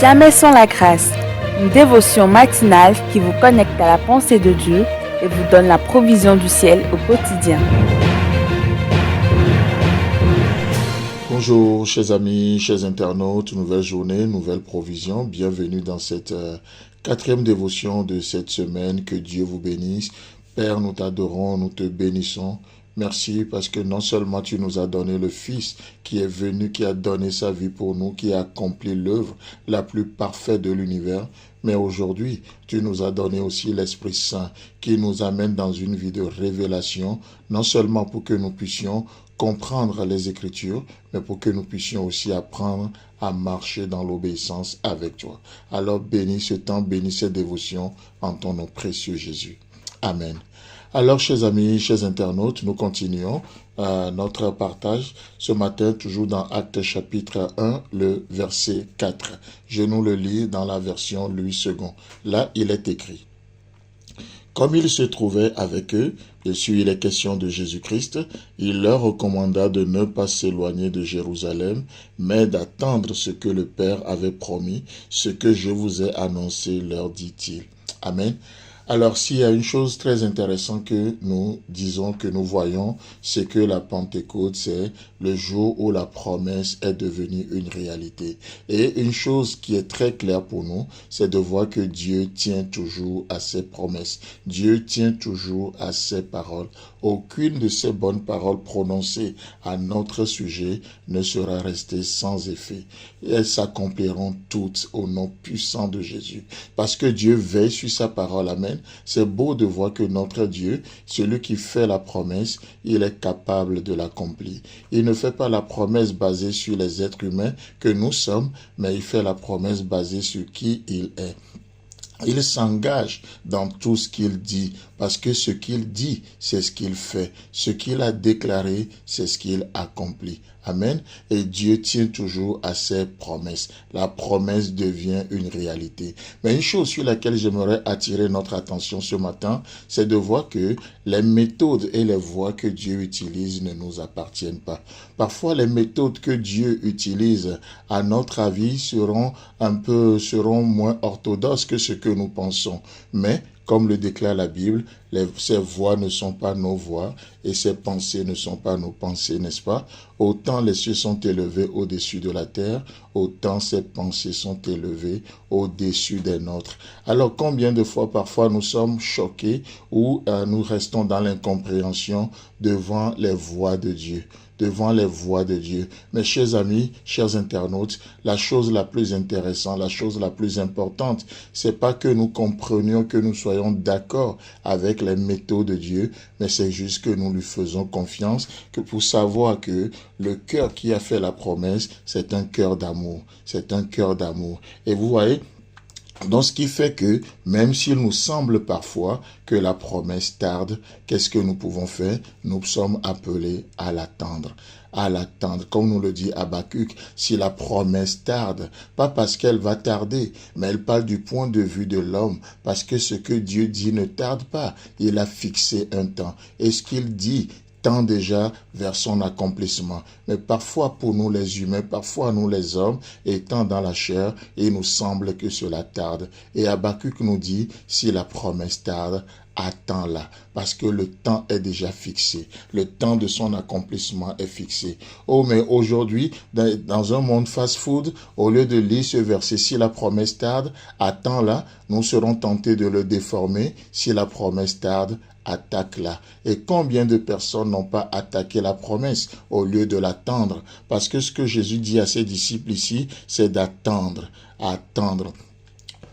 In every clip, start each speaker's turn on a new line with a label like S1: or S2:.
S1: Jamais sans la grâce, une dévotion matinale qui vous connecte à la pensée de Dieu et vous donne la provision du ciel au quotidien.
S2: Bonjour chers amis, chers internautes, nouvelle journée, nouvelle provision. Bienvenue dans cette quatrième dévotion de cette semaine. Que Dieu vous bénisse. Père, nous t'adorons, nous te bénissons. Merci parce que non seulement tu nous as donné le Fils qui est venu, qui a donné sa vie pour nous, qui a accompli l'œuvre la plus parfaite de l'univers, mais aujourd'hui, tu nous as donné aussi l'Esprit Saint qui nous amène dans une vie de révélation, non seulement pour que nous puissions comprendre les Écritures, mais pour que nous puissions aussi apprendre à marcher dans l'obéissance avec toi. Alors bénis ce temps, bénis cette dévotion en ton nom précieux Jésus. Amen. Alors, chers amis, chers internautes, nous continuons notre partage ce matin, toujours dans Actes chapitre 1, le verset 4. Je nous le lis dans la version Louis II. Là, il est écrit: comme il se trouvait avec eux, bien sûr, il est question de Jésus-Christ, il leur recommanda de ne pas s'éloigner de Jérusalem, mais d'attendre ce que le Père avait promis, ce que je vous ai annoncé, leur dit-il. Amen. Alors, s'il y a une chose très intéressante que nous disons, que nous voyons, c'est que la Pentecôte, c'est le jour où la promesse est devenue une réalité. Et une chose qui est très claire pour nous, c'est de voir que Dieu tient toujours à ses promesses. Dieu tient toujours à ses paroles. Aucune de ces bonnes paroles prononcées à notre sujet ne sera restée sans effet. Elles s'accompliront toutes au nom puissant de Jésus. Parce que Dieu veille sur sa parole. Amen. C'est beau de voir que notre Dieu, celui qui fait la promesse, il est capable de l'accomplir. Il ne fait pas la promesse basée sur les êtres humains que nous sommes, mais il fait la promesse basée sur qui il est. Il s'engage dans tout ce qu'il dit, parce que ce qu'il dit, c'est ce qu'il fait. Ce qu'il a déclaré, c'est ce qu'il accomplit. Amen. Et Dieu tient toujours à ses promesses. La promesse devient une réalité. Mais une chose sur laquelle j'aimerais attirer notre attention ce matin, c'est de voir que les méthodes et les voies que Dieu utilise ne nous appartiennent pas. Parfois, les méthodes que Dieu utilise, à notre avis, seront moins orthodoxes que ce que nous pensons. Mais, comme le déclare la Bible, ces voies ne sont pas nos voies et ces pensées ne sont pas nos pensées, n'est-ce pas? Autant les cieux sont élevés au-dessus de la terre, autant ces pensées sont élevées au-dessus des nôtres. Alors combien de fois parfois nous sommes choqués ou nous restons dans l'incompréhension devant les voies de Dieu? Devant les voies de Dieu. Mes chers amis, chers internautes, la chose la plus intéressante, la chose la plus importante, c'est pas que nous comprenions, que nous soyons d'accord avec les méthodes de Dieu, mais c'est juste que nous lui faisons confiance, que pour savoir que le cœur qui a fait la promesse, c'est un cœur d'amour. C'est un cœur d'amour. Et vous voyez, donc, ce qui fait que, même s'il nous semble parfois que la promesse tarde, qu'est-ce que nous pouvons faire? Nous sommes appelés à l'attendre. À l'attendre. Comme nous le dit Habakkuk, si la promesse tarde, pas parce qu'elle va tarder, mais elle parle du point de vue de l'homme, parce que ce que Dieu dit ne tarde pas. Il a fixé un temps. Et ce qu'il dit tend déjà vers son accomplissement. Mais parfois pour nous les humains, parfois nous les hommes, étant dans la chair, il nous semble que cela tarde. Et Habakkuk nous dit, si la promesse tarde, attends-la, parce que le temps est déjà fixé. Le temps de son accomplissement est fixé. Oh, mais aujourd'hui, dans un monde fast-food, au lieu de lire ce verset, si la promesse tarde, attends-la, nous serons tentés de le déformer. Si la promesse tarde, attaque-la. Et combien de personnes n'ont pas attaqué la promesse au lieu de l'attendre? Parce que ce que Jésus dit à ses disciples ici, c'est d'attendre, attendre.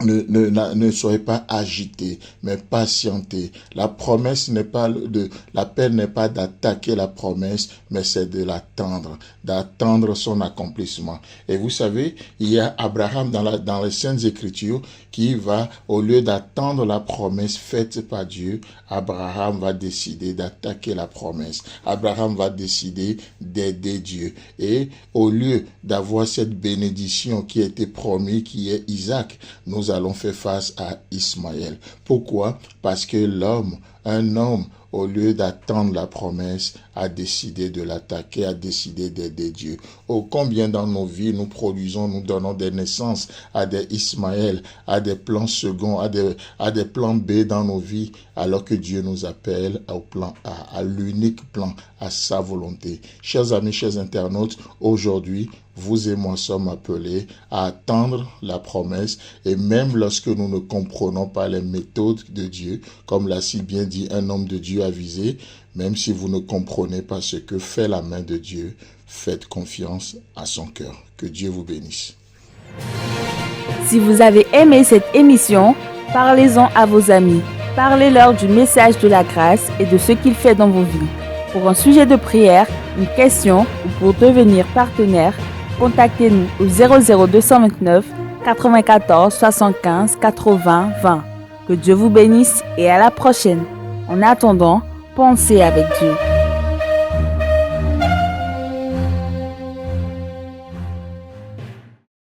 S2: Ne soyez pas agités, mais patientez. La promesse n'est pas l'appel n'est pas d'attaquer la promesse, mais c'est de d'attendre son accomplissement. Et vous savez, il y a Abraham dans les Saintes Écritures qui va, au lieu d'attendre la promesse faite par Dieu, Abraham va décider d'attaquer la promesse. Abraham va décider d'aider Dieu. Et au lieu d'avoir cette bénédiction qui a été promise, qui est Isaac, nous allons faire face à Ismaël. Pourquoi? Parce que l'homme Un homme, au lieu d'attendre la promesse, a décidé de l'attaquer, a décidé d'aider Dieu. Oh, combien dans nos vies nous produisons, nous donnons des naissances à des Ismaël, à des plans seconds, à des plans B dans nos vies, alors que Dieu nous appelle au plan A, à l'unique plan, à sa volonté. Chers amis, chers internautes, aujourd'hui, vous et moi sommes appelés à attendre la promesse et même lorsque nous ne comprenons pas les méthodes de Dieu, comme l'a si bien dit un homme de Dieu avisé, même si vous ne comprenez pas ce que fait la main de Dieu, faites confiance à son cœur. Que Dieu vous bénisse.
S1: Si vous avez aimé cette émission, parlez-en à vos amis. Parlez-leur du message de la grâce et de ce qu'il fait dans vos vies. Pour un sujet de prière, une question ou pour devenir partenaire, contactez-nous au 00229 94 75 80 20. Que Dieu vous bénisse et à la prochaine. En attendant, pensez avec Dieu.